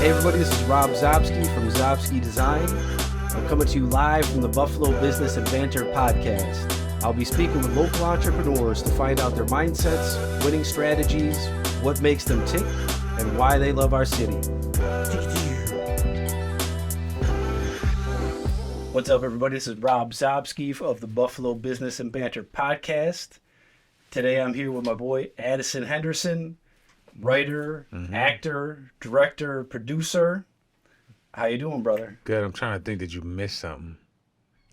Hey everybody, this is Rob Szobski from Szobski Design. I'm coming to you live from the Buffalo Business and Banter podcast. I'll be speaking with local entrepreneurs to find out their mindsets, winning strategies, what makes them tick, and why they love our city. What's up everybody, this is Rob Szobski of the Buffalo Business and Banter podcast. Today I'm here with my boy Addison Henderson, writer, actor, director, producer. How you doing, brother? Good. I'm trying to think that you missed something.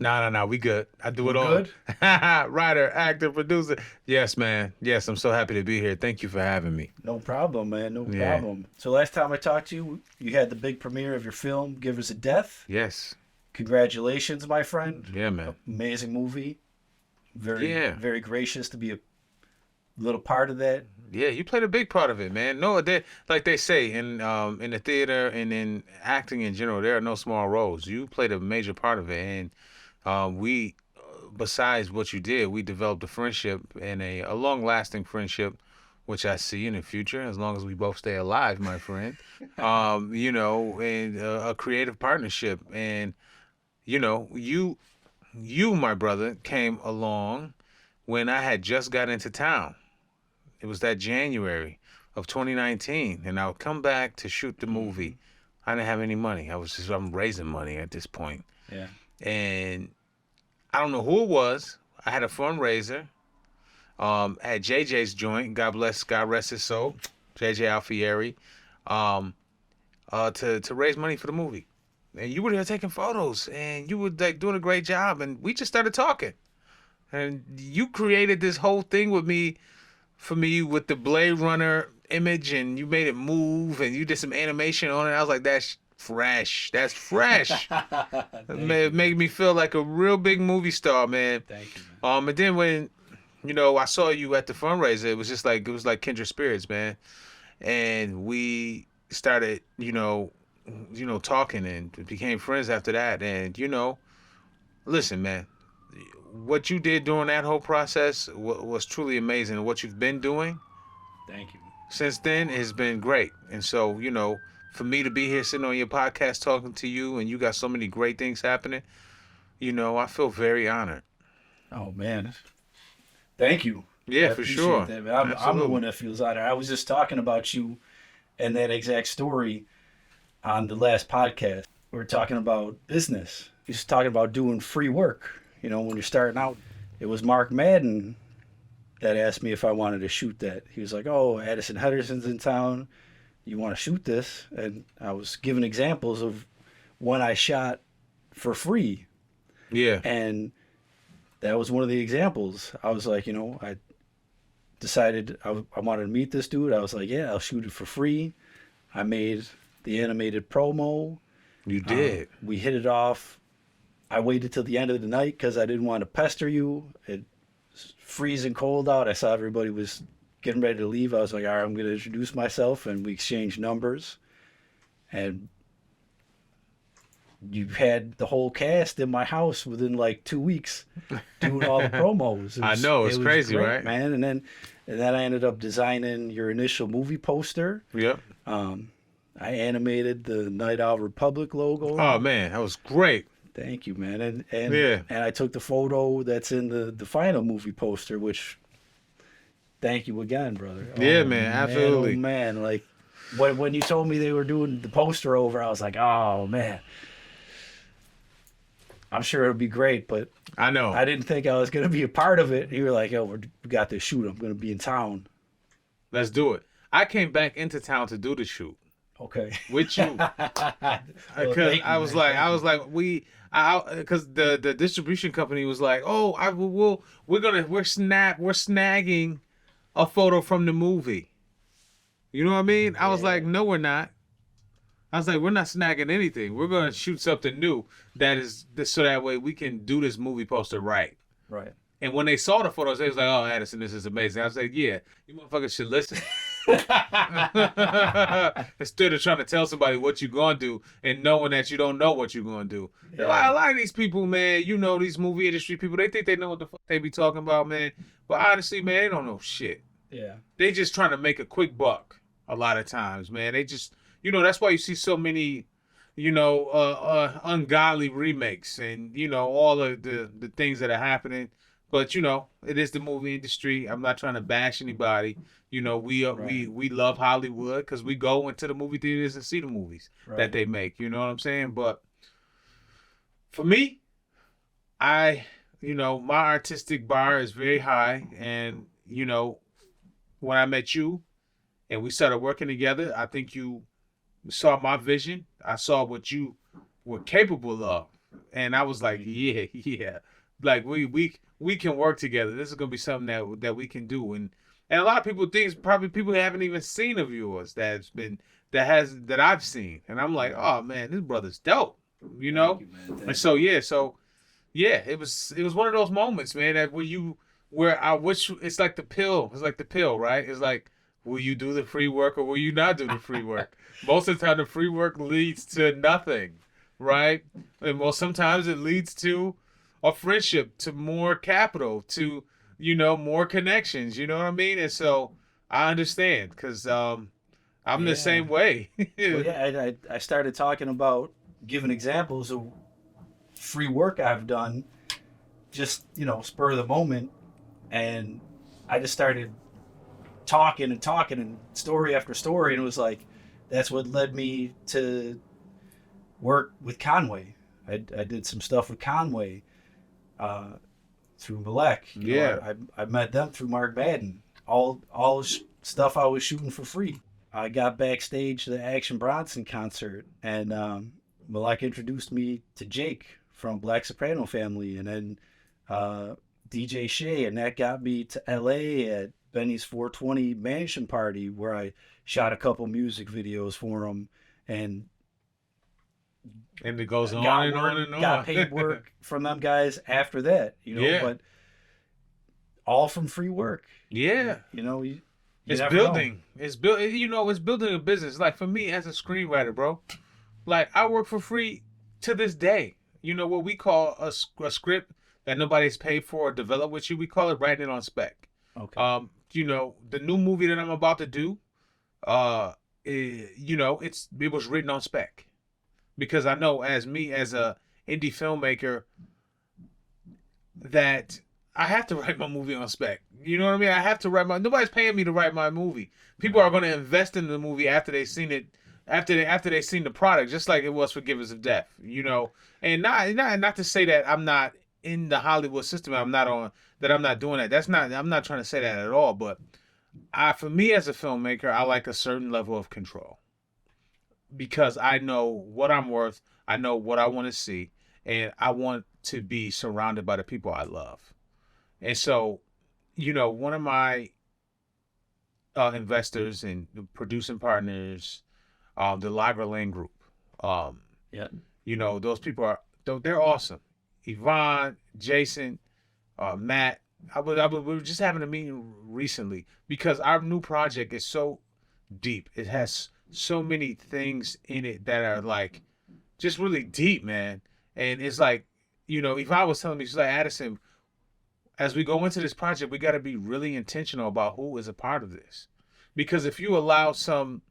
No, we good. I do it all. Good? Writer, actor, producer. Yes, man. Yes, I'm so happy to be here. Thank you for having me. No problem, man. No problem. So last time I talked to you, you had the big premiere of your film, Givers of Death. Yes. Congratulations, my friend. Yeah, man. Amazing movie. Very gracious to be a little part of that. Yeah, you played a big part of it, man. No, like they say in the theater and in acting in general, there are no small roles. You played a major part of it, and we, besides what you did, we developed a friendship and a long-lasting friendship, which I see in the future as long as we both stay alive, my friend. And a creative partnership, and you, my brother, came along when I had just got into town. It was that January of 2019, and I would come back to shoot the movie. I didn't have any money. I'm raising money at this point. Yeah. And I don't know who it was. I had a fundraiser at JJ's joint. God rest his soul, JJ Alfieri, to raise money for the movie. And you were there taking photos, and you were like doing a great job, and we just started talking. And you created this whole thing for me with the Blade Runner image, and you made it move, and you did some animation on it. I was like, that's fresh. That's fresh. It made me feel like a real big movie star, man. Thank you, man. And then when, I saw you at the fundraiser, it was like kindred spirits, man. And we started, talking and became friends after that. And, listen, man. What you did during that whole process was truly amazing. And what you've been doing, thank you, since then has been great. And so, for me to be here sitting on your podcast talking to you, and you got so many great things happening, I feel very honored. Oh, man. Thank you. Yeah, for sure. That, man. I'm the one that feels honored. I was just talking about you and that exact story on the last podcast. We were talking about business. He was talking about doing free work. When you're starting out, it was Mark Madden that asked me if I wanted to shoot that. He was like, oh, Addison Henderson's in town. You want to shoot this? And I was giving examples of when I shot for free. Yeah. And that was one of the examples. I was like, I decided I wanted to meet this dude. I was like, yeah, I'll shoot it for free. I made the animated promo. You did. We hit it off. I waited till the end of the night because I didn't want to pester you. It was freezing cold out. I saw everybody was getting ready to leave. I was like, all right, I'm going to introduce myself, and we exchanged numbers. And you had the whole cast in my house within like 2 weeks doing all the promos. I know, it's crazy, great, right? Man. And then I ended up designing your initial movie poster. Yep. I animated the Night Owl Republic logo. Oh, man, that was great. Thank you, man. And I took the photo that's in the final movie poster, which thank you again, brother. Yeah, man, absolutely. Oh, man. Like when you told me they were doing the poster over, I was like, oh, man. I'm sure it'll be great, but I know. I didn't think I was going to be a part of it. You were like, yo, we got this shoot. I'm going to be in town. Let's do it. I came back into town to do the shoot. Okay. With you. Because I was like, because the distribution company was like, oh, we're snagging a photo from the movie. You know what I mean? Yeah. I was like, no, we're not. I was like, we're not snagging anything. We're going to shoot something new so that way we can do this movie poster right. Right. And when they saw the photos, they was like, oh, Addison, this is amazing. I was like, yeah, you motherfuckers should listen. Instead of trying to tell somebody what you're going to do and knowing that you don't know what you're going to do. Yeah. A lot of these people, man, these movie industry people, they think they know what the fuck they be talking about, man. But honestly, man, they don't know shit. Yeah. They just trying to make a quick buck a lot of times, man. They just, that's why you see so many, ungodly remakes and, all of the things that are happening. But, it is the movie industry. I'm not trying to bash anybody. We love Hollywood because we go into the movie theaters and see the movies that they make. You know what I'm saying? But for me, my artistic bar is very high. And, when I met you and we started working together, I think you saw my vision. I saw what you were capable of. And I was like, yeah. Like we can work together. This is gonna be something that we can do. And a lot of people think probably people haven't even seen of yours that I've seen. And I'm like, oh man, this brother's dope. Thank you, man. And so it was one of those moments, man, that where I wish it's like the pill. It's like the pill, right? It's like, will you do the free work or will you not do the free work? Most of the time the free work leads to nothing, right? And sometimes it leads to a friendship, to more capital, to, more connections, you know what I mean? And so I understand because I'm the same way. Well, I started talking about giving examples of free work I've done, just, spur of the moment. And I just started talking and story after story. And it was like, that's what led me to work with Conway. I did some stuff with Conway through Malek. I met them through Mark Madden. All stuff I was shooting for free. I got backstage to the Action Bronson concert, and Malek introduced me to Jake from Black Soprano Family, and then DJ Shea, and that got me to LA at Benny's 420 Mansion Party, where I shot a couple music videos for him, and it goes on and on and on. Got paid work from them guys after that, but all from free work. Yeah. It's building. It's building a business. Like for me as a screenwriter, bro, like I work for free to this day. What we call a script that nobody's paid for or develop with you, we call it writing it on spec. Okay. The new movie that I'm about to do, it was written on spec. Because I know as a indie filmmaker that I have to write my movie on spec. You know what I mean? I have to nobody's paying me to write my movie. People are going to invest in the movie after they've seen it, after they've seen the product, just like it was for Givers of Death, And not to say that I'm not in the Hollywood system, I'm not doing that. I'm not trying to say that at all, but for me as a filmmaker, I like a certain level of control. Because I know what I'm worth, I know what I want to see, and I want to be surrounded by the people I love. And so, one of my investors and producing partners, the Lager Lane Group, those people they're awesome. Yvonne, Jason, Matt. We were just having a meeting recently because our new project is so deep. It has so many things in it that are like just really deep, man. And it's like, Yvonne was telling me, she's like, Addison, as we go into this project, we got to be really intentional about who is a part of this. Because if you allow some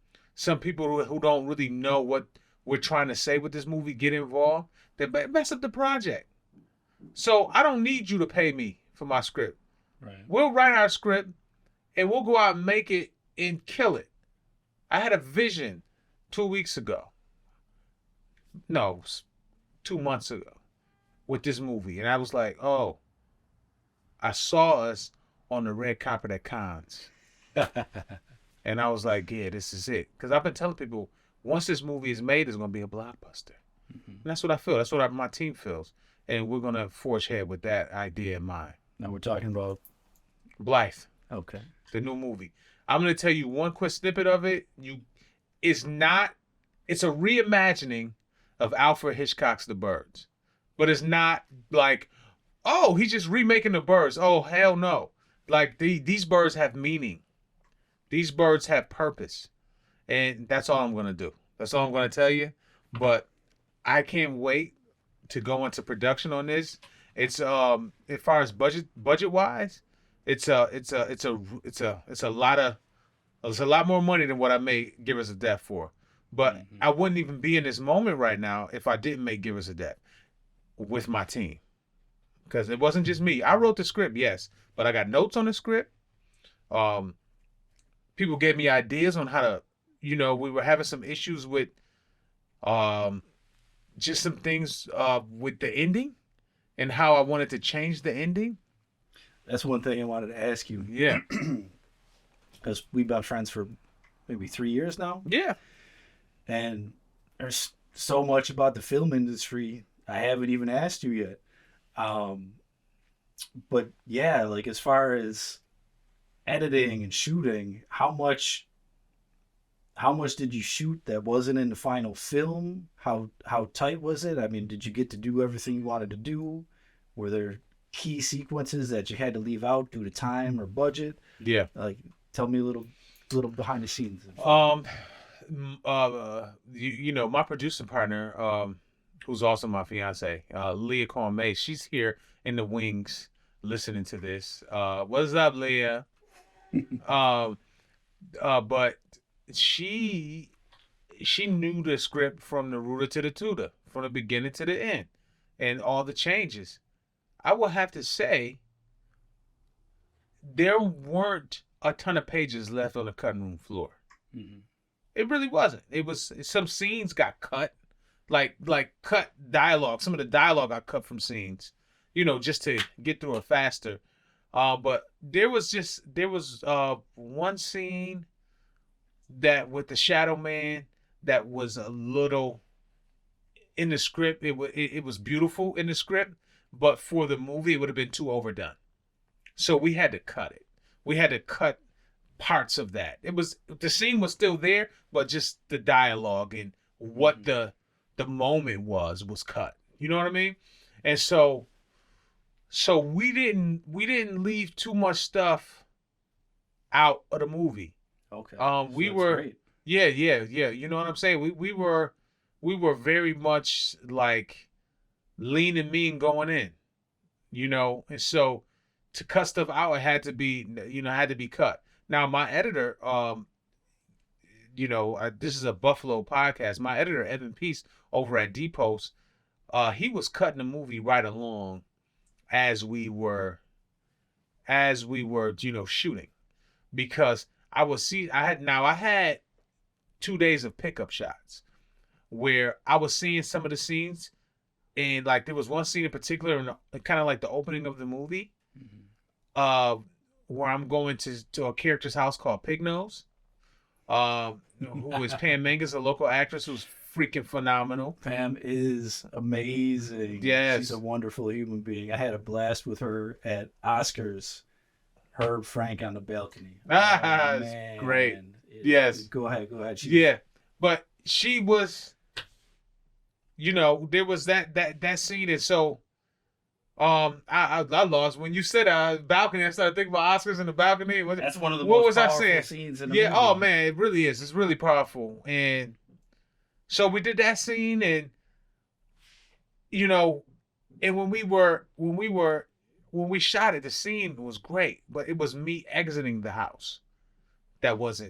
people who don't really know what we're trying to say with this movie get involved, they mess up the project. So I don't need you to pay me for my script. Right. We'll write our script and we'll go out and make it and kill it. I had a vision 2 weeks ago. No, 2 months ago with this movie. And I was like, oh, I saw us on the red carpet at Cannes. And I was like, yeah, this is it. Because I've been telling people, once this movie is made, it's going to be a blockbuster. Mm-hmm. And that's what I feel. That's what my team feels. And we're going to forge ahead with that idea in mind. Now we're talking about Blythe. Okay. The new movie. I'm going to tell you one quick snippet of it. It's a reimagining of Alfred Hitchcock's The Birds. But it's not like, oh, he's just remaking The Birds. Oh, hell no. Like, these birds have meaning. These birds have purpose. And that's all I'm going to do. That's all I'm going to tell you. But I can't wait to go into production on this. It's as far as budget wise, it's a lot more money than what I made Givers of Death for. But I wouldn't even be in this moment right now if I didn't make Give Us a Death with my team. Because it wasn't just me. I wrote the script, yes, but I got notes on the script. People gave me ideas on how to, we were having some issues with just some things with the ending and how I wanted to change the ending. That's one thing I wanted to ask you. Yeah. Because we've been friends for maybe 3 years now. Yeah. And there's so much about the film industry I haven't even asked you yet. But yeah, like as far as editing and shooting, how much did you shoot that wasn't in the final film? How tight was it? I mean, did you get to do everything you wanted to do? Were there key sequences that you had to leave out due to time or budget? Yeah. Like, tell me a little behind the scenes. My producing partner, who's also my fiance, Leah Cormay, she's here in the wings listening to this. What's up, Leah? But she knew the script from the rooter to the tutor, from the beginning to the end, and all the changes. I will have to say there weren't a ton of pages left on the cutting room floor. Mm-hmm. It really wasn't. It was, some scenes got cut, like cut dialogue. Some of the dialogue got cut from scenes, just to get through it faster. But there was one scene that with the Shadow Man that was a little in the script. It was beautiful in the script, but for the movie it would have been too overdone. So we had to cut it. We had to cut parts of that. The scene was still there, but just the dialogue and what the moment was cut. You know what I mean? And so we didn't leave too much stuff out of the movie. Okay. We were great. Yeah. You know what I'm saying? We were very much like lean and mean going in, and so to cut stuff out, it had to be cut. Now my editor, this is a Buffalo podcast. My editor, Evan Peace, over at D-Post, he was cutting the movie right along as we were shooting, because I had 2 days of pickup shots where I was seeing some of the scenes, and like there was one scene in particular, kind of like the opening of the movie, where I'm going to a character's house called Pig Nose, who is Pam Menges, a local actress who's freaking phenomenal. Pam is amazing. Yes. She's a wonderful human being. I had a blast with her at Oscars. Her Frank on the balcony. It's great. Yes. Go ahead. But she was, there was that scene, and so I lost when you said balcony. I started thinking about Oscars in the balcony. That's one of the most powerful scenes in the movie. Oh man, it really is. It's really powerful. And so we did that scene, and and when we shot it, the scene was great, but it was me exiting the house. I was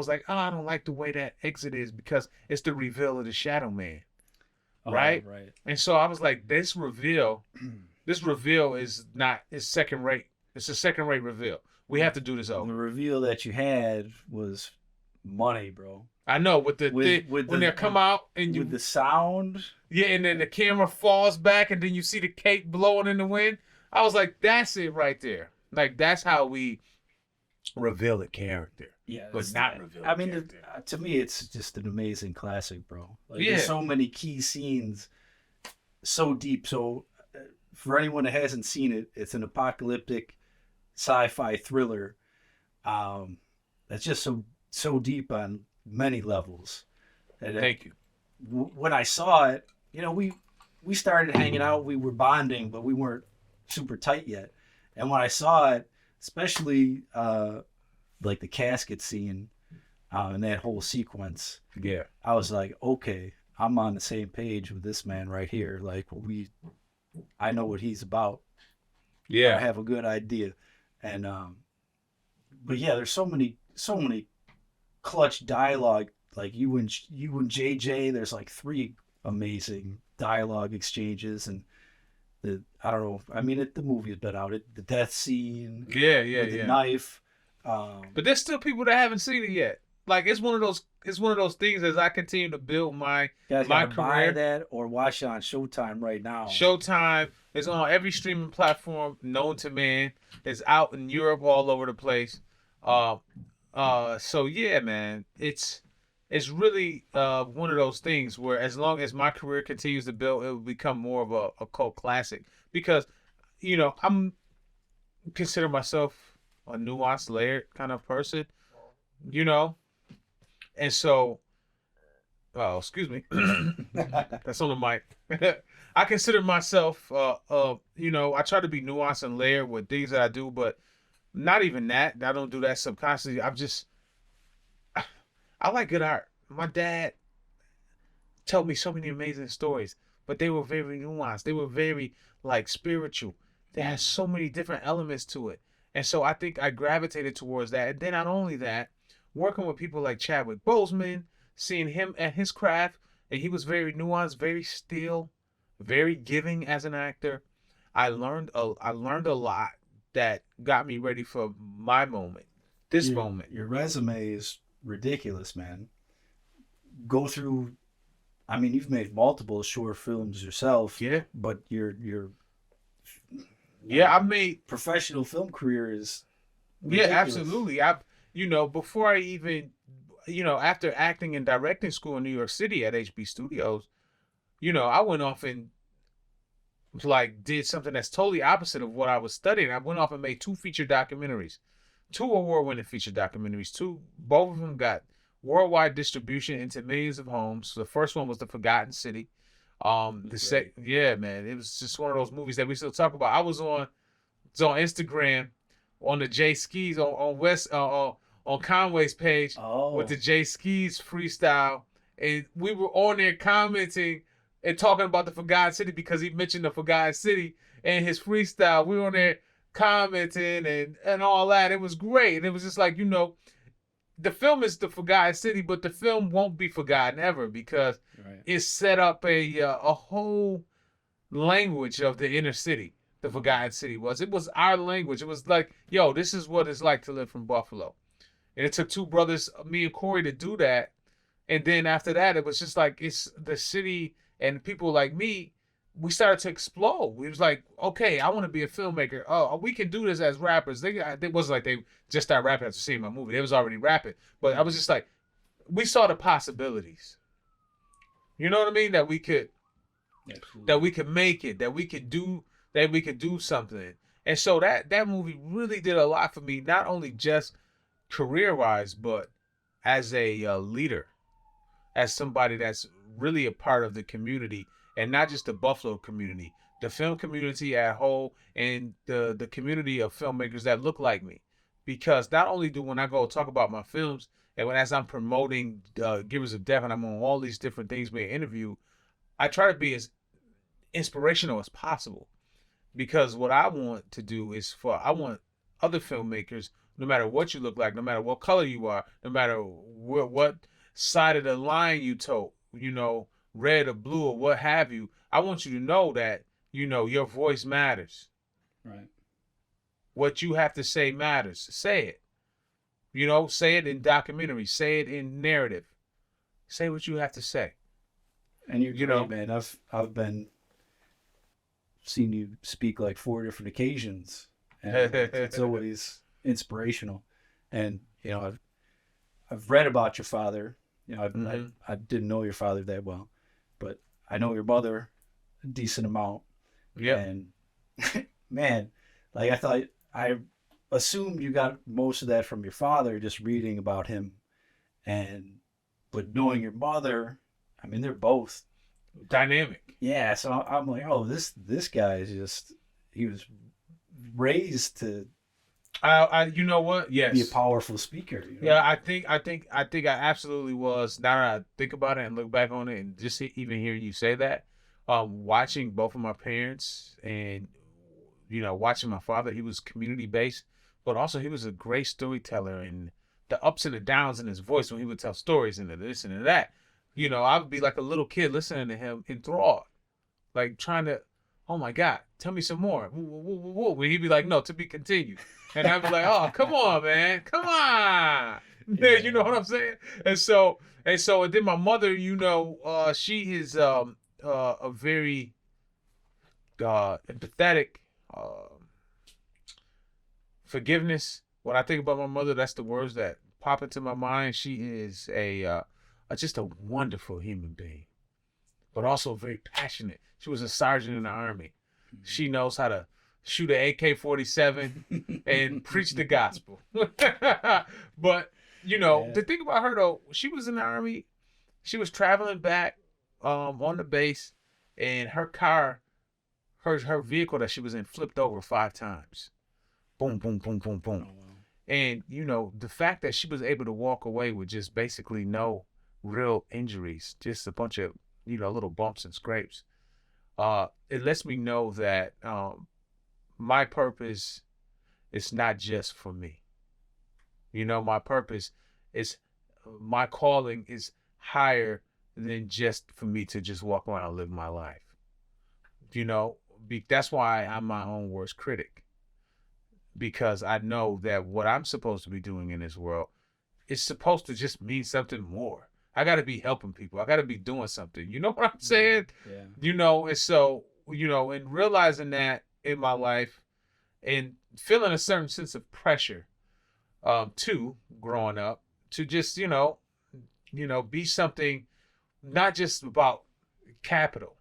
like, I don't like the way that exit is, because it's the reveal of the Shadow Man. Right? Right. And so I was like, this reveal is second rate. It's a second rate reveal. We have to do this over. The reveal that you had was money, bro. I know, when they come out and with the sound. Yeah, and then the camera falls back and then you see the cape blowing in the wind. I was like, that's it right there. Like, that's how we reveal a character. Yeah, but not reveal. I mean, to me, it's just an amazing classic, bro. Like, there's so many key scenes, so deep. So, for anyone that hasn't seen it, it's an apocalyptic sci-fi thriller. That's just so deep on many levels. Thank you. When I saw it, we started hanging out. We were bonding, but we weren't super tight yet. And when I saw it, especially like the casket scene and that whole sequence, I was like, okay, I'm on the same page with this man right here. Like, I know what he's about. Yeah, I have a good idea. And but yeah, there's so many clutch dialogue like you and JJ, there's like 3 amazing dialogue exchanges, and I don't know. I mean, the movie's been out. The death scene with the knife. But there's still people that haven't seen it yet. Like it's one of those things as I continue to build my career. Buy that or watch it on Showtime right now. Showtime is on every streaming platform known to man. It's out in Europe, all over the place. So yeah, man, it's really one of those things where as long as my career continues to build, it will become more of a cult classic because, I'm consider myself a nuanced, layered kind of person, and so, oh, excuse me, that's on the mic. I consider myself, I try to be nuanced and layered with things that I do, but not even that. I don't do that subconsciously. I like good art. My dad told me so many amazing stories, but they were very nuanced. They were very spiritual. They had so many different elements to it. And so I think I gravitated towards that. And then not only that, working with people like Chadwick Boseman, seeing him at his craft, and he was very nuanced, very still, very giving as an actor. I learned a lot that got me ready for my moment. This moment. Your resume is ridiculous, man. Go through. I mean, you've made multiple short films yourself. Yeah. But your I made professional film career is ridiculous. Yeah, absolutely. Before I even, after acting and directing school in New York City at HB Studios, I went off and did something that's totally opposite of what I was studying. I went off and made 2 feature documentaries, 2 award-winning feature documentaries. Both of them got worldwide distribution into millions of homes. So the first one was The Forgotten City. Yeah, man, it was just one of those movies that we still talk about. I was on Instagram on the J Skis on Conway's page with the J Skis freestyle, and we were on there commenting and talking about The Forgotten City because he mentioned The Forgotten City and his freestyle. We were on there commenting and all that. It was great. And it was just like, the film is The Forgotten City, but the film won't be forgotten ever because it set up a whole language of the inner city. The Forgotten City was. It was our language. It was like, yo, this is what it's like to live from Buffalo. And it took 2 brothers, me and Corey, to do that. And then after that, it was just like, it's the city and people like me, we started to explode. We was like, okay, I want to be a filmmaker. Oh, we can do this as rappers. It wasn't like they just started rapping after seeing my movie. They was already rapping. But I was just like, we saw the possibilities. You know what I mean? That we could make it, that we could do something. And so that movie really did a lot for me, not only just career-wise, but as a leader, as somebody that's really a part of the community, and not just the Buffalo community, the film community at whole, and the community of filmmakers that look like me. Because not only do when I go talk about my films, and as I'm promoting Givers of Death, and I'm on all these different things being interviewed, I try to be as inspirational as possible. Because what I want to do is I want other filmmakers, no matter what you look like, no matter what color you are, no matter what side of the line you toe, red or blue or what have you, I want you to know that, your voice matters. Right. What you have to say matters. Say it. Say it in documentary. Say it in narrative. Say what you have to say. And you're great, man. I've seen you speak 4 different occasions, and it's always inspirational. And I've read about your father. I didn't know your father that well, but I know your mother a decent amount. Yeah. And man, I assumed you got most of that from your father, just reading about him, but knowing your mother, I mean, they're both dynamic. Yeah. So I'm like, oh, this guy is he was raised to. You know what? Yes. Be a powerful speaker. Yeah, I think I absolutely was. Now that I think about it and look back on it, and just even hear you say that, watching both of my parents and watching my father, he was community based, but also he was a great storyteller, and the ups and the downs in his voice when he would tell stories and the this and the that. You know, I would be like a little kid listening to him enthralled, like trying to, oh my God, tell me some more. When he'd be like, no, to be continued. And I'd be like, oh, come on, man, come on. Yeah. You know what I'm saying? And then my mother, she is a very empathetic, forgiveness. When I think about my mother, that's the words that pop into my mind. She is just a wonderful human being, but also very passionate. She was a sergeant in the Army. She knows how to shoot an AK-47 and preach the gospel. But, the thing about her, though, she was in the Army. She was traveling back on the base, and her car, her vehicle that she was in flipped over 5 times. Boom, boom, boom, boom, boom. Oh, wow. And, the fact that she was able to walk away with just basically no real injuries, just a bunch of, little bumps and scrapes. It lets me know that my purpose is not just for me. My purpose is, my calling is higher than just for me to just walk around and live my life. That's why I'm my own worst critic. Because I know that what I'm supposed to be doing in this world is supposed to just mean something more. I got to be helping people. I got to be doing something. You know what I'm saying? Yeah. And so, and realizing that in my life and feeling a certain sense of pressure, too, growing up, to just, be something not just about capital,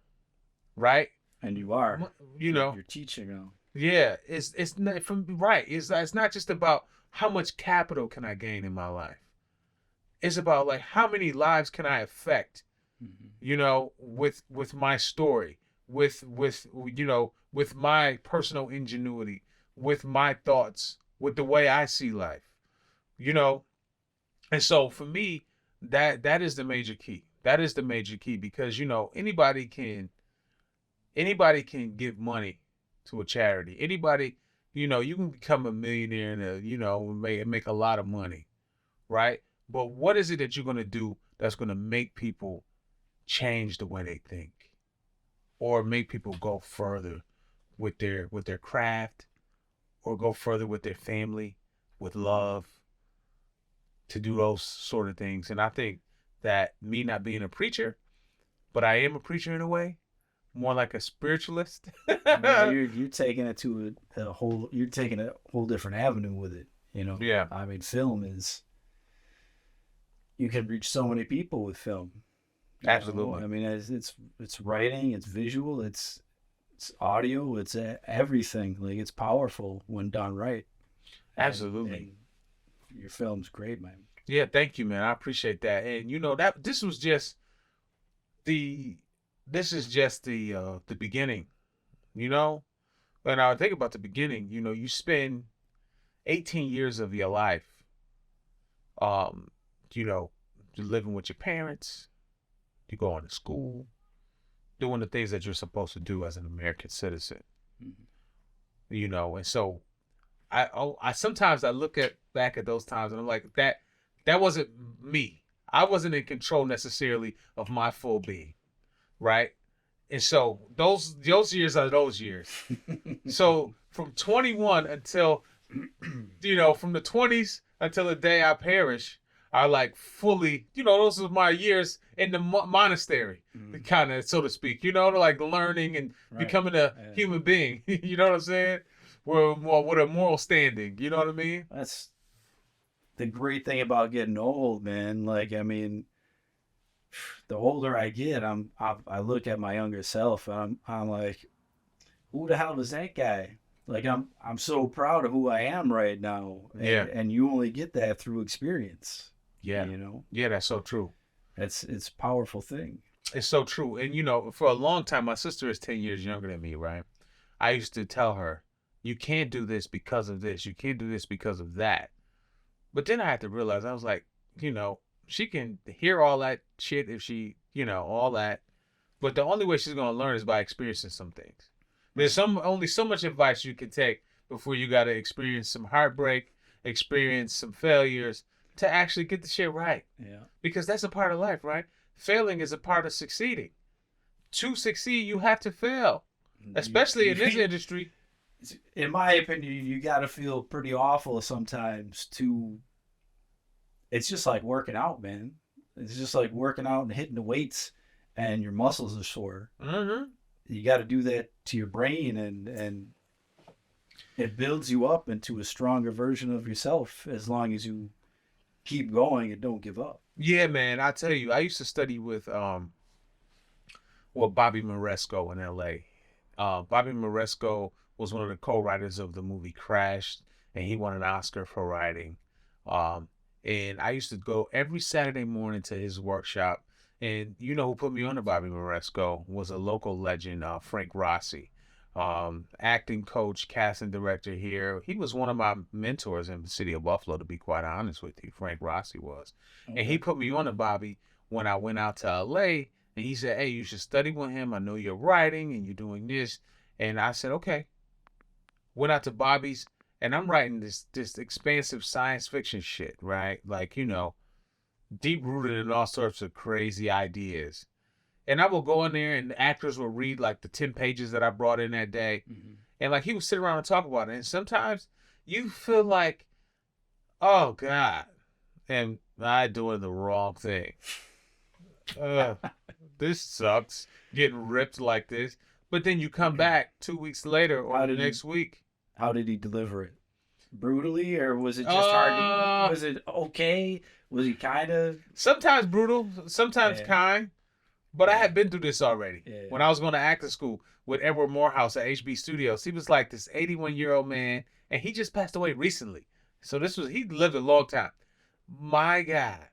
right? And you are. You're teaching now. Yeah, it's not It's not just about how much capital can I gain in my life. It's about like how many lives can I affect, with my story, with my personal ingenuity, with my thoughts, with the way I see life, And so for me, that is the major key. That is the major key because anybody can give money to a charity. Anybody, you can become a millionaire and make a lot of money, right? But what is it that you're going to do that's going to make people change the way they think, or make people go further with their craft, or go further with their family, with love, to do those sort of things? And I think that me not being a preacher, but I am a preacher in a way, more like a spiritualist. You're taking it to you're taking a whole different avenue with it, Yeah. I mean, film is, you can reach so many people with film. Absolutely. I mean, it's writing, it's visual, it's audio, it's everything. Like, it's powerful when done right. Absolutely. And your film's great, man. Yeah, thank you, man. I appreciate that. And that this is just the beginning, When I think about the beginning, you spend 18 years of your life, living with your parents, you going to school, doing the things that you're supposed to do as an American citizen, And so I sometimes I look back at those times and I'm like, that wasn't me. I wasn't in control necessarily of my full being. Right. And so those years are those years. So from 21 until, from the 20s until the day I perish are like fully, those are my years in the monastery, kind of, so to speak, like learning and becoming a human being. You know what I'm saying? With a moral standing. You know what I mean? That's the great thing about getting old, man. Like, I mean, the older I get, I look at my younger self and I'm like, who the hell was that guy? Like, I'm so proud of who I am right now. And you only get that through experience. Yeah. Yeah, that's so true. It's a powerful thing. It's so true. And for a long time, my sister is 10 years younger than me, right? I used to tell her, you can't do this because of this. You can't do this because of that. But then I had to realize, I was like, she can hear all that shit if she, all that. But the only way she's going to learn is by experiencing some things. There's only so much advice you can take before you got to experience some heartbreak, experience some failures, to actually get the shit right. Yeah. Because that's a part of life, right? Failing is a part of succeeding. To succeed, you have to fail. Especially in this industry. In my opinion, you got to feel pretty awful sometimes to. It's just like working out, man. It's just like working out and hitting the weights, and your muscles are sore. Mm-hmm. You got to do that to your brain, and it builds you up into a stronger version of yourself as long as you keep going and don't give up. Yeah, man. I tell you, I used to study with Bobby Moresco in L.A. Bobby Moresco was one of the co-writers of the movie Crash, and he won an Oscar for writing. And I used to go every Saturday morning to his workshop. And you know who put me on to Bobby Moresco was a local legend, Frank Rossi, acting coach, casting director here. He was one of my mentors in the city of Buffalo, to be quite honest with you. Frank Rossi was. Okay. And he put me on to Bobby when I went out to L.A., and he said, hey, you should study with him. I know you're writing and you're doing this. And I said, okay. Went out to Bobby's, and I'm writing this expansive science fiction shit, right? Like, you know, deep rooted in all sorts of crazy ideas. And I will go in there, and the actors will read like the 10 pages that I brought in that day. Mm-hmm. And like he would sit around and talk about it. And sometimes you feel like, oh God, am I doing the wrong thing? This sucks, getting ripped like this. But then you come back 2 weeks later or the next week. How did he deliver it? Brutally, or was it just hard? Was it okay? Was he kind of? Sometimes brutal, sometimes kind. But I had been through this already. Yeah. When I was going to acting school with Edward Morehouse at HB Studios, he was like this 81-year-old man, and he just passed away recently. So he lived a long time. My God.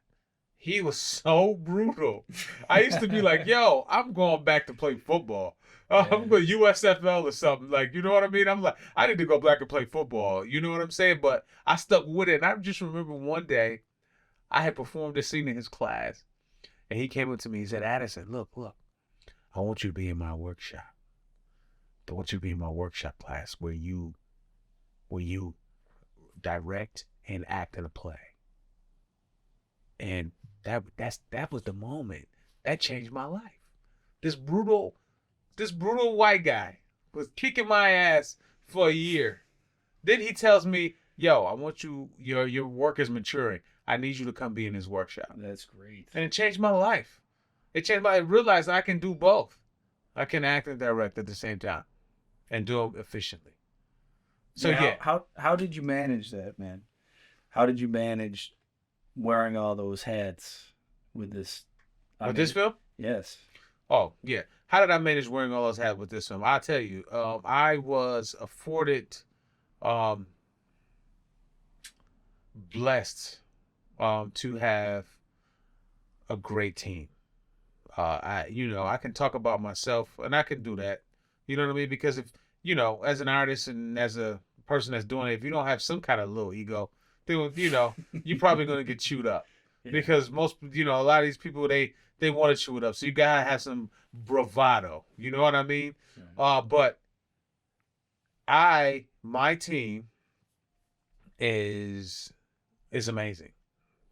He was so brutal. I used to be like, yo, I'm going back to play football. I'm going USFL or something. Like, you know what I mean? I'm like, I need to go back and play football. You know what I'm saying? But I stuck with it. And I just remember one day I had performed this scene in his class. And he came up to me. He said, Addison, look, I want you to be in my workshop. I want you to be in my workshop class where you direct and act in a play. And that was the moment that changed my life. This brutal white guy was kicking my ass for a year. Then he tells me, yo, I want you, your work is maturing. I need you to come be in his workshop. That's great. And it changed my life. I realized I can do both. I can act and direct at the same time and do them efficiently. So yeah. How did you manage that, man? How did you manage wearing all those hats with this? This film? Yes. Oh, yeah. How did I manage wearing all those hats with this film? I'll tell you. I was afforded, blessed to have a great team. I can talk about myself, and I can do that. You know what I mean? Because if, as an artist and as a person that's doing it, if you don't have some kind of little ego, then, you're probably going to get chewed up. Yeah. Because most, a lot of these people, they want to chew it up. So you got to have some bravado. You know what I mean? Yeah. But my team is amazing.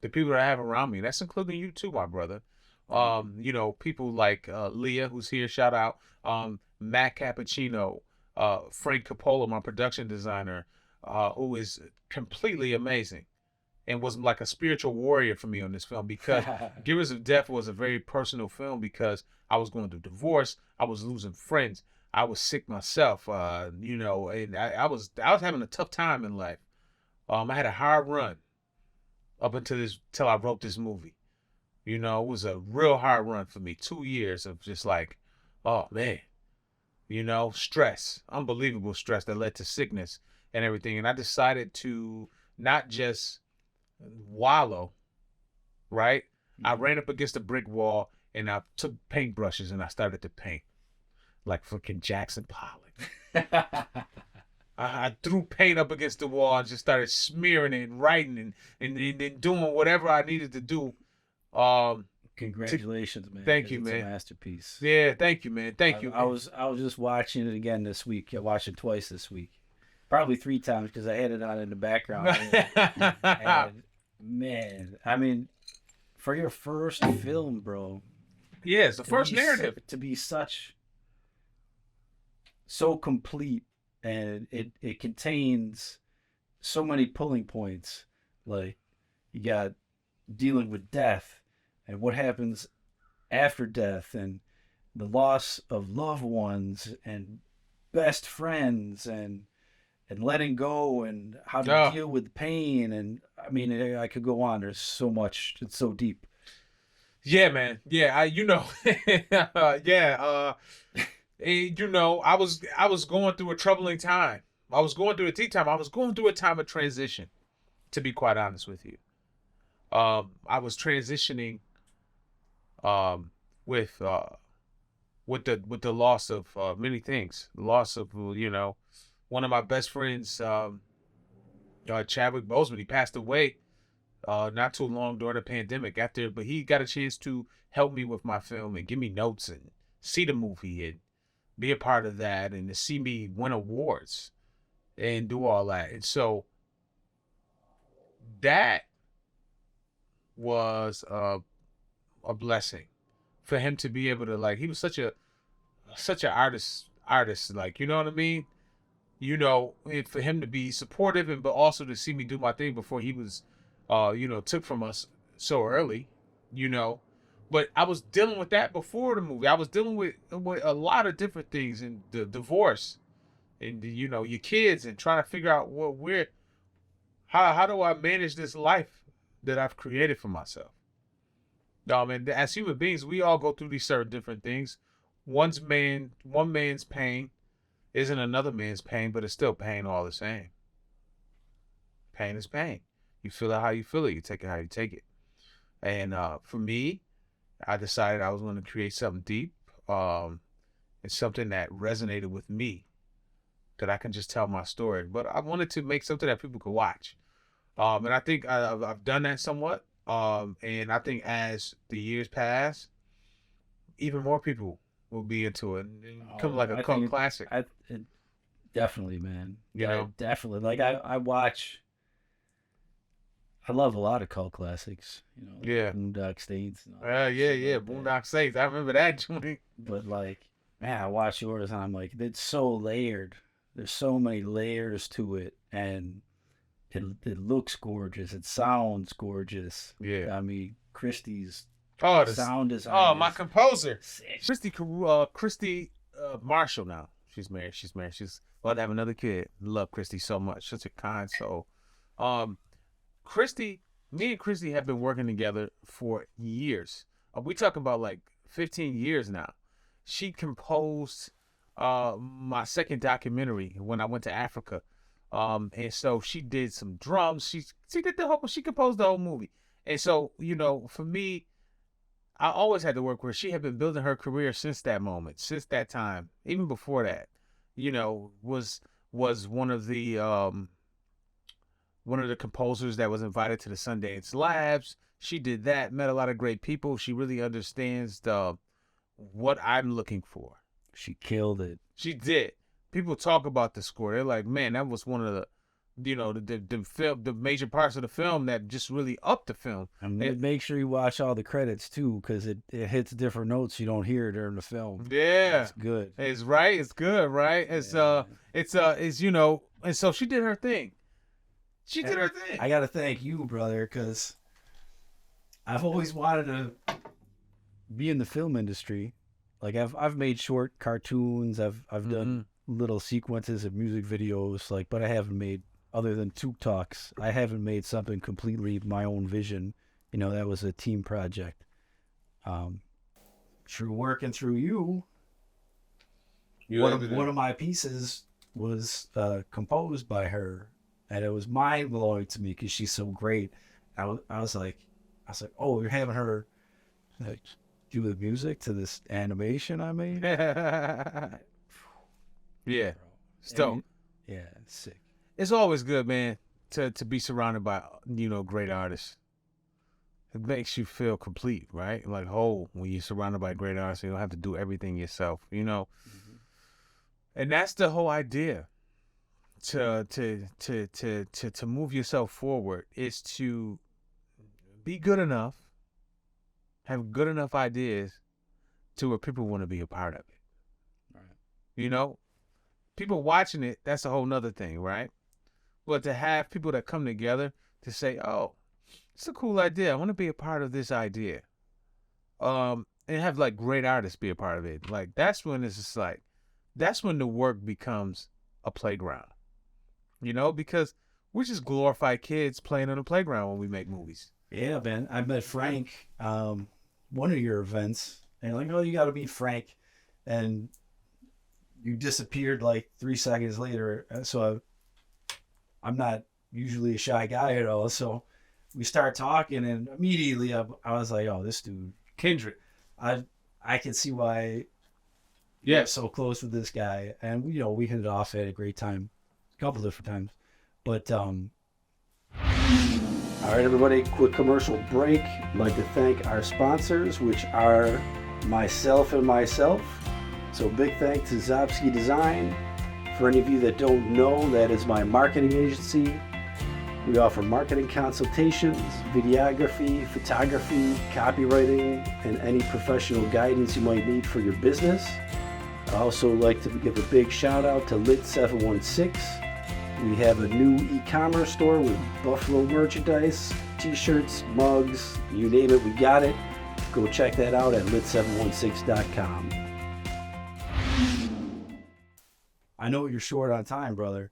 The people that I have around me, that's including you too, my brother. People like Leah, who's here, shout out. Matt Cappuccino, Frank Coppola, my production designer, who is completely amazing and was like a spiritual warrior for me on this film, because Givers of Death was a very personal film because I was going through divorce. I was losing friends. I was sick myself, and I was having a tough time in life. I had a hard run up till I wrote this movie. It was a real hard run for me. 2 years of just like, oh man, stress, unbelievable stress that led to sickness and everything. And I decided to not just wallow, right? Mm-hmm. I ran up against a brick wall and I took paintbrushes and I started to paint like fucking Jackson Pollock. I threw paint up against the wall and just started smearing it and writing and doing whatever I needed to do. Congratulations, man. Thank you, man. It's a masterpiece. Yeah, thank you, man. Thank you. I was just watching it again this week. I watched it twice this week. Probably 3 times because I had it on in the background. and Man, I mean, for your first film, bro, Yeah, it's the first narrative. to be so complete, and it contains so many pulling points. Like, you got dealing with death and what happens after death, and the loss of loved ones and best friends, and letting go, and how to Oh, deal with pain. And I mean, I could go on. There's so much. It's so deep. yeah, man. Yeah, yeah. I was going through a troubling time. I was going through a tea time. I was going through a time of transition. To be quite honest with you, I was transitioning um, with the loss of many things. The loss of one of my best friends, Chadwick Boseman. He passed away not too long during the pandemic. But he got a chance to help me with my film and give me notes and see the movie and be a part of that and to see me win awards and do all that. And so that was a blessing for him to be able to, like, he was such an artist, like, you know what I mean? For him to be supportive and but also to see me do my thing before he was took from us so early, you know. But I was dealing with that before the movie. I was dealing with a lot of different things, and the divorce and your kids, and trying to figure out how do I manage this life that I've created for myself. No, man, as human beings, we all go through these certain different things. One man's pain isn't another man's pain, but it's still pain all the same. Pain is pain. You feel it how you feel it. You take it how you take it. And for me, I decided I was going to create something deep, and something that resonated with me, that I can just tell my story. But I wanted to make something that people could watch. And I think I've done that somewhat. And I think as the years pass, even more people will be into it and become like a cult classic. Definitely, man. You know? Definitely. Like, I watch. I love a lot of cult classics. Yeah. Boondock Saints. And all Yeah. like that. Boondock Saints. I remember that joint. But like, man, I watch yours and I'm like, it's so layered. There's so many layers to it, and it looks gorgeous. It sounds gorgeous. Yeah. I mean, Christie's Oh, sound design. Oh, my composer. Sick. Christy Marshall now. She's married. She's about to have another kid. Love Christy so much. Such a kind soul. Me and Christy have been working together for years. We talking about like 15 years now. She composed my second documentary when I went to Africa. And so she did some drums. She composed the whole movie. And so, for me, I always had to work with her. She had been building her career since that moment, since that time, even before that. Was one of the composers that was invited to the Sundance Labs. She did that, met a lot of great people. She really understands what I'm looking for. She killed it. She did. People talk about the score. They're like, man, that was one of the the major parts of the film that just really upped the film. And make sure you watch all the credits too, because it hits different notes you don't hear during the film. Yeah, it's good. It's right. It's good, right? And so she did her thing. She did her thing. I gotta thank you, brother, because I've always wanted to be in the film industry. Like, I've made short cartoons. I've done little sequences of music videos, like, but I haven't made, other than Tuk Talks, I haven't made something completely my own vision. That was a team project. Through working through you, one of my pieces was composed by her, and it was mind blowing to me because she's so great. I was like, oh, you're having her do the music to this animation I made. Yeah, still, yeah, sick. It's always good, man, to be surrounded by great artists. It makes you feel complete, right? Like whole when you're surrounded by great artists. You don't have to do everything yourself, And that's the whole idea. To move yourself forward is to be good enough, have good enough ideas to where people want to be a part of it. Right. You know, people watching it, that's a whole nother thing, right? But to have people that come together to say, oh, it's a cool idea. I want to be a part of this idea. And have like great artists be a part of it. Like that's when it's just like, that's when the work becomes a playground. You know, because we're just glorified kids playing on the playground when we make movies. Yeah, man. I met Frank, one of your events, and like, oh, you got to meet Frank, and you disappeared like 3 seconds later. So I'm not usually a shy guy at all. So we start talking, and immediately I was like, oh, this dude, Kendrick. I can see why you're so close with this guy. And, you know, we hit it off, had a great time, a couple different times. But, all right, everybody, quick commercial break. I'd like to thank our sponsors, which are myself. So big thanks to Szobski Design. For any of you that don't know, that is my marketing agency. We offer marketing consultations, videography, photography, copywriting, and any professional guidance you might need for your business. I also like to give a big shout out to Lit 716. We have a new e-commerce store with Buffalo merchandise, t-shirts, mugs, you name it, we got it. Go check that out at lit716.com. I know you're short on time, brother.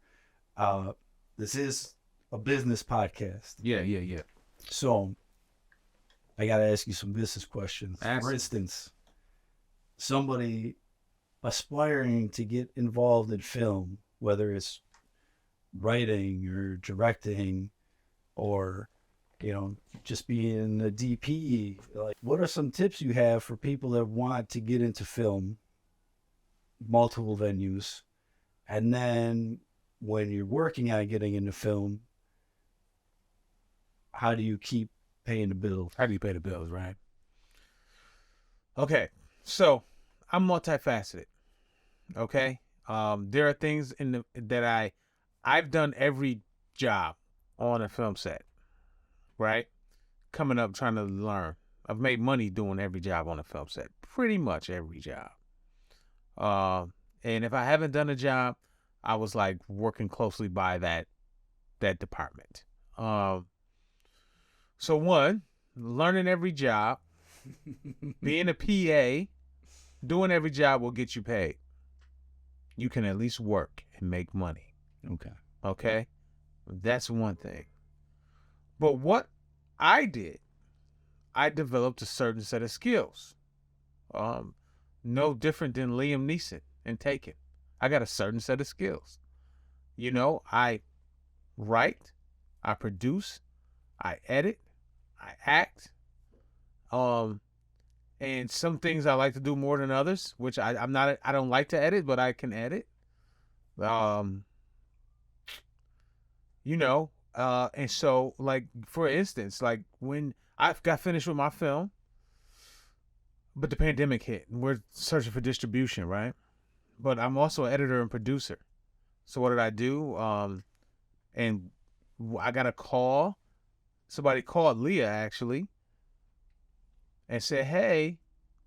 This is a business podcast. Yeah. So I got to ask you some business questions. For instance, somebody aspiring to get involved in film, whether it's writing or directing or, you know, just being a DP, like, what are some tips you have for people that want to get into film, multiple venues, and then when you're working on getting into film, how do you keep paying the bills? How do you pay the bills, right? Okay, so I'm multifaceted. Okay, there are things that I've done every job on a film set, right? Coming up, trying to learn. I've made money doing every job on a film set, pretty much every job. And if I haven't done a job, I was like working closely by that department. So one, learning every job, being a PA, doing every job will get you paid. You can at least work and make money. Okay? That's one thing. But what I did, I developed a certain set of skills. No different than Liam Neeson in Taken. I got a certain set of skills. You know, I write, I produce, I edit, I act. And some things I like to do more than others, which I don't like to edit, but I can edit. You know, and so, like, for instance, like when I got finished with my film, but the pandemic hit and we're searching for distribution, right? But I'm also an editor and producer. So what did I do? And I got a call. Somebody called Leah, actually, and said, hey,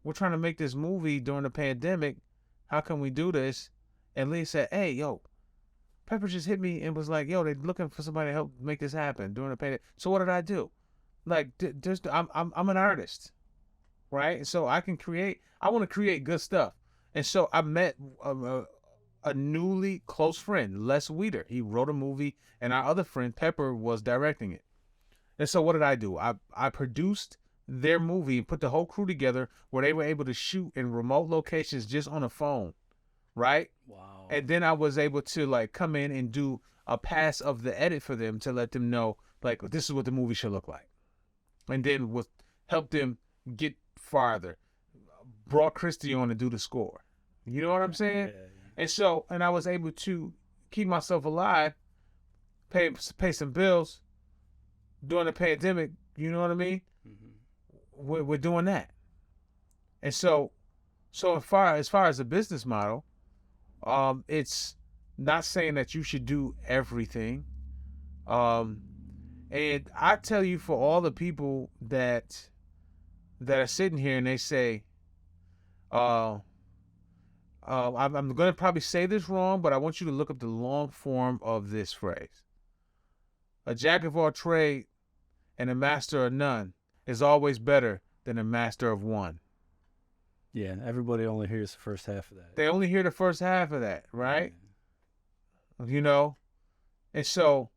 we're trying to make this movie during the pandemic. How can we do this? And Leah said, hey, yo, Pepper just hit me and was like, yo, they're looking for somebody to help make this happen during the pandemic. So what did I do? Like, I'm an artist, right? So I can create. I want to create good stuff. And so I met a newly close friend, Les Weeder. He wrote a movie, and our other friend, Pepper, was directing it. And so what did I do? I produced their movie and put the whole crew together where they were able to shoot in remote locations just on a phone, right? Wow. And then I was able to, like, come in and do a pass of the edit for them to let them know, like, this is what the movie should look like. And then help them get farther. Brought Christy on to do the score. You know what I'm saying? Yeah. And I was able to keep myself alive, pay some bills during the pandemic. You know what I mean? Mm-hmm. We're doing that. And so as far as a business model, it's not saying that you should do everything. And And I tell you, for all the people that are sitting here and they say, I'm going to probably say this wrong, but I want you to look up the long form of this phrase. A jack of all trade and a master of none is always better than a master of one. Yeah, everybody only hears the first half of that. They only hear the first half of that, right? You know? And so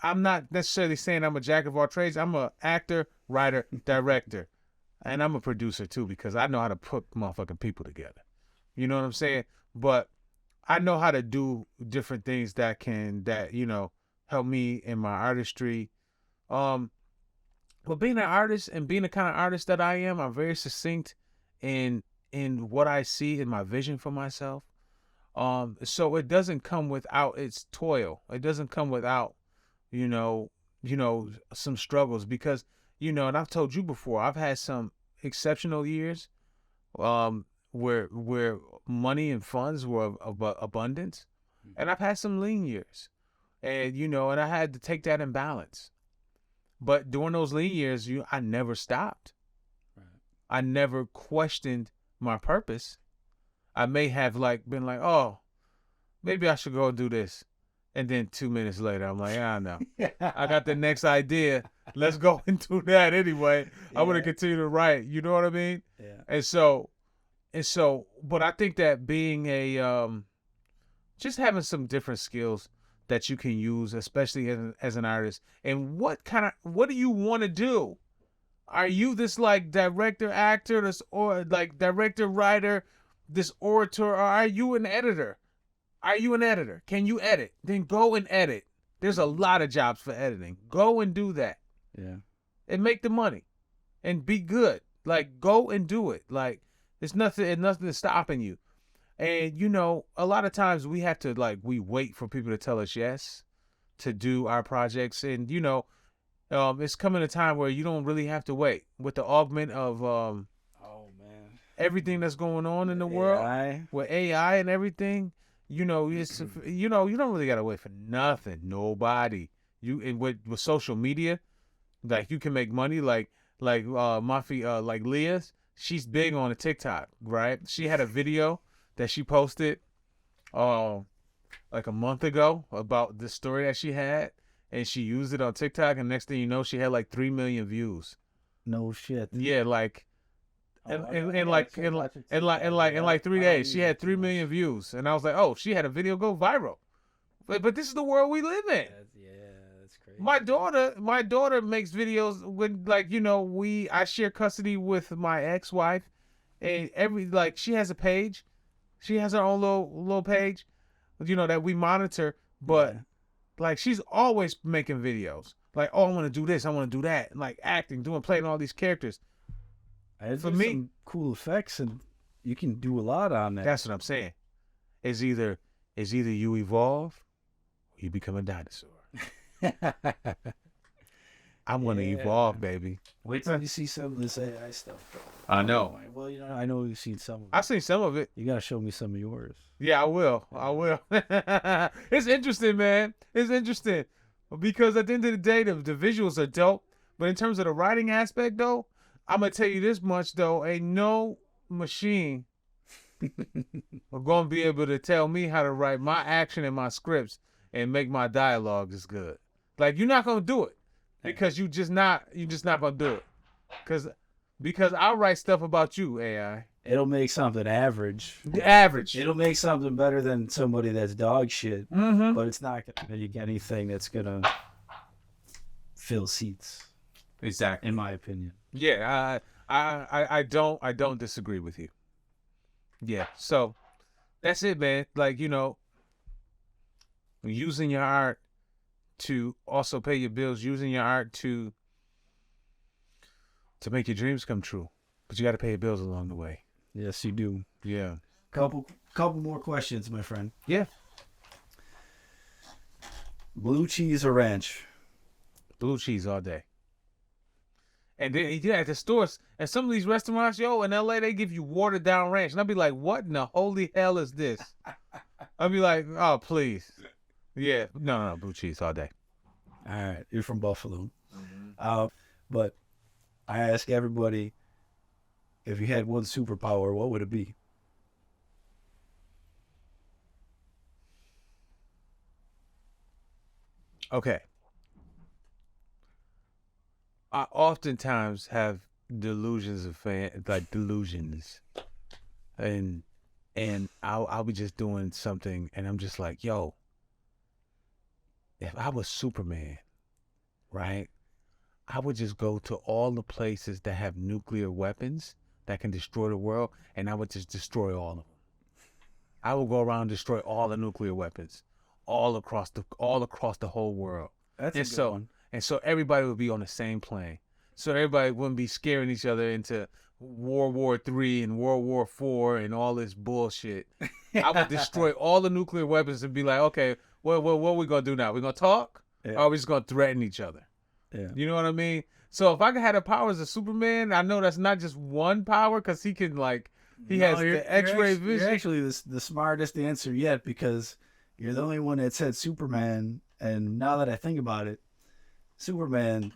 I'm not necessarily saying I'm a jack of all trades. I'm an actor, writer, director. And I'm a producer too, because I know how to put motherfucking people together. You know what I'm saying? But I know how to do different things that help me in my artistry. But being an artist and being the kind of artist that I am, I'm very succinct in what I see in my vision for myself. So it doesn't come without its toil. It doesn't come without, some struggles, because, and I've told you before, I've had some exceptional years, where money and funds were abundant, and I've had some lean years, and and I had to take that in balance. But during those lean years, I never stopped. Right. I never questioned my purpose. I may have been like, oh, maybe I should go and do this. And then 2 minutes later, I'm like, no, I got the next idea. Let's go and do that anyway. Yeah. I want to continue to write. You know what I mean? Yeah. And so, but I think that being just having some different skills that you can use, especially as an artist. And what do you want to do? Are you this director, actor, or director, writer, this orator, or are you an editor? Are you an editor? Can you edit? Then go and edit. There's a lot of jobs for editing. Go and do that. Yeah. And make the money. And be good. Go and do it. There's nothing stopping you. And, a lot of times we have to, we wait for people to tell us yes to do our projects. And, it's coming a time where you don't really have to wait. With the augment of everything that's going on in the world, with AI and everything, you don't really got to wait for nothing. Nobody. With social media, you can make money Mafi, Leah, she's big on a TikTok, right? She had a video that she posted a month ago about the story that she had, and she used it on TikTok, and next thing you know, she had 3 million views. No shit. Yeah, in 3 days, she had 3 million views, and I was like, oh, she had a video go viral. But this is the world we live in. That's crazy. My daughter makes videos when I share custody with my ex-wife, and she has a page. She has her own little page, that we monitor, but she's always making videos. Oh, I want to do this, I want to do that, acting, playing all these characters. For me, some cool effects, and you can do a lot on that. That's what I'm saying. It's either you evolve, or you become a dinosaur. I'm gonna evolve, baby. Wait till you see some of this AI stuff. I know. Well, I know you've seen some of it. I've seen some of it. You gotta show me some of yours. Yeah, I will. It's interesting, man. It's interesting. Because at the end of the day, the visuals are dope. But in terms of the writing aspect, though, I'm going to tell you this much, though. Ain't no machine going to be able to tell me how to write my action and my scripts and make my dialogue as good. You're not going to do it. Because you're just not going to do it. Because I'll write stuff about you, AI. It'll make something average. Average. It'll make something better than somebody that's dog shit. Mm-hmm. But it's not going to make anything that's going to fill seats. Exactly. In my opinion. Yeah, I don't disagree with you. Yeah, so that's it, man. Using your art to also pay your bills, using your art to make your dreams come true. But you got to pay your bills along the way. Yes, you do. Yeah. Couple more questions, my friend. Yeah. Blue cheese or ranch? Blue cheese all day. And then at the stores, and some of these restaurants, in LA, they give you watered down ranch. And I'll be like, what in the holy hell is this? I'll be like, oh, please. Yeah. No, blue cheese all day. All right. You're from Buffalo. But I ask everybody, if you had one superpower, what would it be? Okay. I oftentimes have delusions of delusions, and I'll be just doing something, and I'm just like, yo, if I was Superman, right? I would just go to all the places that have nuclear weapons that can destroy the world, and I would just destroy all of them. I would go around and destroy all the nuclear weapons, all across the whole world. That's And a good so one. and so everybody would be on the same plane. So everybody wouldn't be scaring each other into World War III and World War IV and all this bullshit. I would destroy all the nuclear weapons and be like, okay, what are we gonna do now? We gonna talk? Yeah. Or are we just gonna threaten each other? Yeah. You know what I mean? So if I could have the powers of Superman, I know that's not just one power, because he can he has the X-ray vision. You're actually the smartest answer yet, because you're the only one that said Superman. And now that I think about it, Superman,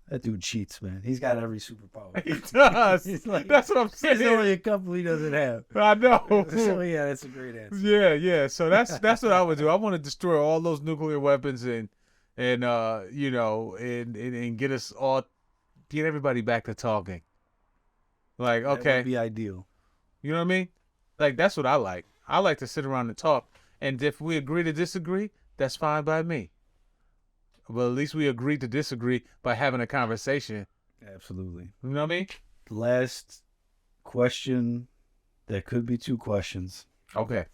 that dude cheats, man. He's got every superpower. He does. That's what I'm saying. There's only a couple he doesn't have. I know. So yeah, that's a great answer. Yeah. So that's what I would do. I want to destroy all those nuclear weapons and get us all, get everybody back to talking. Like, That okay, would be ideal. you know what I mean? Like, that's what I like. I like to sit around and talk. And if we agree to disagree, that's fine by me. But at least we agree to disagree by having a conversation. Absolutely. You know what I mean? Last question. That could be two questions. Okay.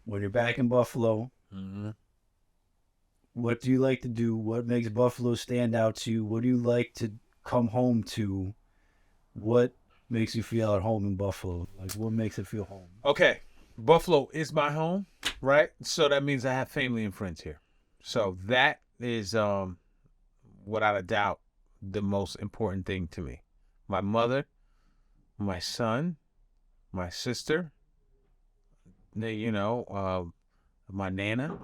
When you're back in Buffalo, what do you like to do? What makes Buffalo stand out to you? What do you like to come home to? What makes you feel at home in Buffalo? Like, what makes it feel home? Okay. Buffalo is my home, right? So that means I have family and friends here. So that is, without a doubt, the most important thing to me. My mother, my son, my sister, my nana,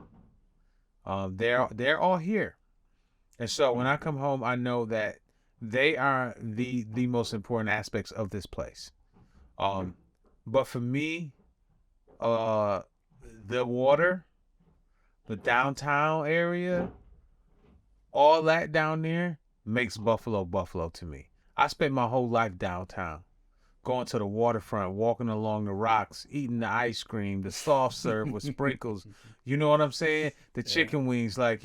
they're all here. And so when I come home, I know that they are the most important aspects of this place. But for me, the water, the downtown area, all that down there makes Buffalo to me. I spent my whole life downtown, going to the waterfront, walking along the rocks, eating the ice cream, the soft serve with sprinkles. You know what I'm saying? The chicken wings, I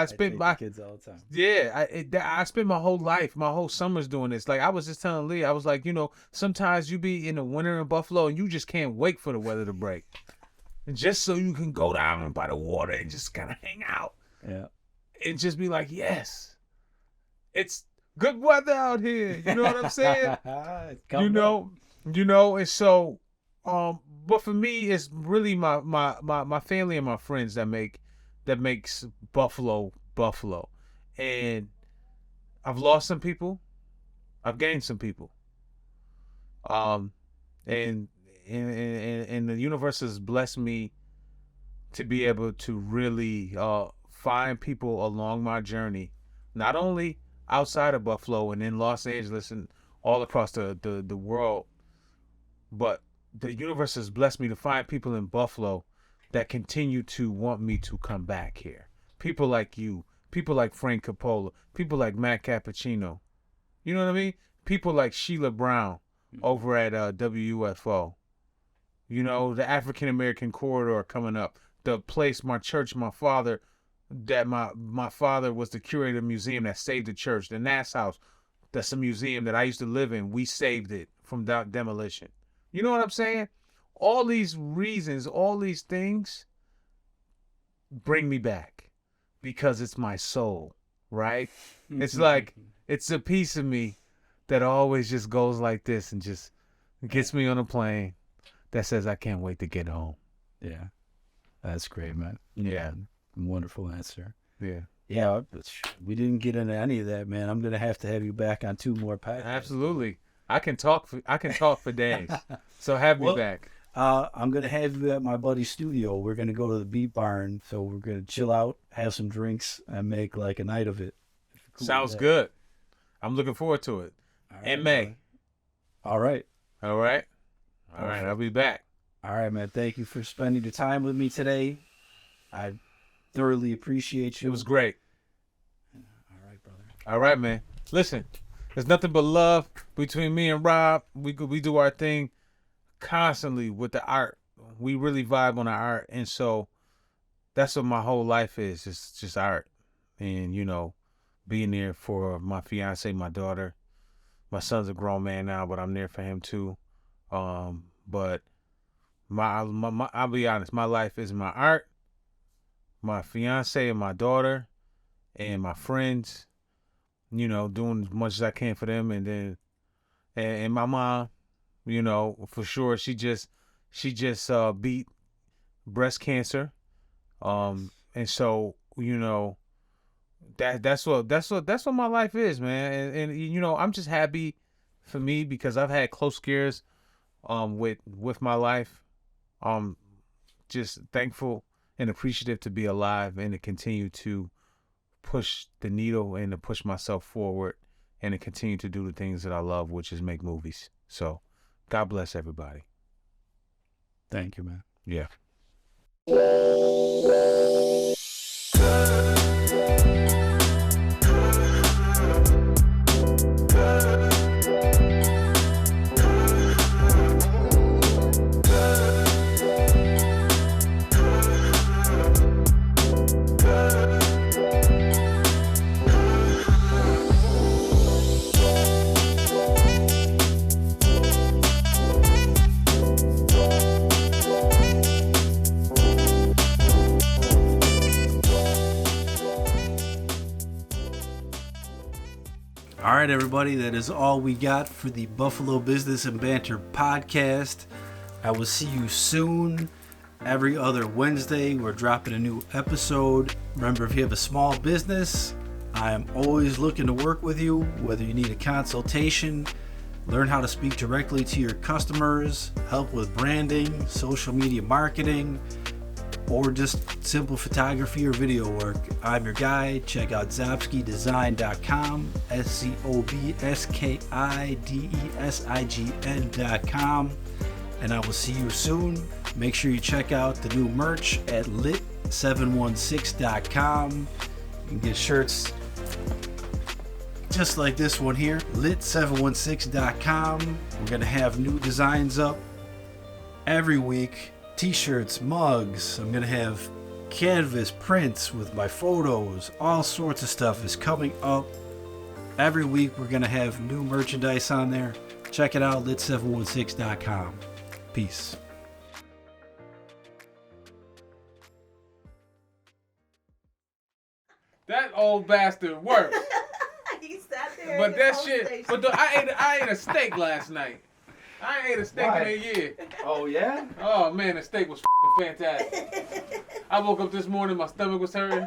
spent my kids all the time. Yeah, I spent my whole life, my whole summers doing this. Like, I was just telling Lee, I was like, sometimes you be in the winter in Buffalo and you just can't wait for the weather to break. And just so you can go down by the water and just kind of hang out. Yeah. And just be like, yes, it's good weather out here. You know what I'm saying? And so, but for me, it's really my family and my friends that makes Buffalo. And I've lost some people, I've gained some people. And the universe has blessed me to be able to really find people along my journey, not only outside of Buffalo and in Los Angeles and all across the world, but the universe has blessed me to find people in Buffalo that continue to want me to come back here. People like you, people like Frank Coppola, people like Matt Cappuccino. You know what I mean? People like Sheila Brown over at WUFO. The African American Corridor coming up. The place, my church, my father was the curator of a museum that saved the church. The Nass House, that's a museum that I used to live in. We saved it from demolition. You know what I'm saying? All these reasons, all these things bring me back because it's my soul, right? It's like, it's a piece of me that always just goes like this and just gets me on a plane that says, I can't wait to get home. Yeah. That's great, man. Yeah. Wonderful answer. Yeah. Yeah, we didn't get into any of that, man. I'm gonna have to have you back on 2 more podcasts. Absolutely. I can talk for days. So have me back. I'm gonna have you at my buddy's studio. We're gonna go to the Beat Barn, so we're gonna chill out, have some drinks, and make like a night of it. Cool Sounds with that. good. I'm looking forward to it. All right, In May. All right. All right. All right. I'll be back. All right, man. Thank you for spending your time with me today. I thoroughly appreciate you. It was great. All right, brother. All right, man. Listen, there's nothing but love between me and Rob. We do our thing constantly with the art. We really vibe on the art, and so that's what my whole life is. It's just art, and being there for my fiance, my daughter. My son's a grown man now, but I'm there for him too. But I'll be honest, my life is my art, my fiance and my daughter, and my friends. Doing as much as I can for them, and then and my mom, for sure. She just beat breast cancer, and so that's what my life is, man. And I'm just happy for me because I've had close scares with my life. Just thankful and appreciative to be alive and to continue to push the needle and to push myself forward and to continue to do the things that I love, which is make movies. So God bless everybody. Thank you, man. Yeah. All right, everybody, that is all we got for the Buffalo Business and Banter podcast. I will see you soon. Every other Wednesday, we're dropping a new episode. Remember, if you have a small business, I am always looking to work with you, whether you need a consultation, learn how to speak directly to your customers, help with branding, social media marketing, or just simple photography or video work. I'm your guy. Check out SZobskiDesign.com, SZobskiDesign.com, and I will see you soon. Make sure you check out the new merch at lit716.com. You can get shirts just like this one here, lit716.com. We're going to have new designs up every week. T-shirts, mugs. I'm gonna have canvas prints with my photos. All sorts of stuff is coming up. Every week we're gonna have new merchandise on there. Check it out, lit716.com. Peace. That old bastard works. He sat there. But that shit. But I ate a steak last night. I ate a steak Why? in a year. Oh yeah? Oh man, the steak was fantastic. I woke up this morning, my stomach was hurting.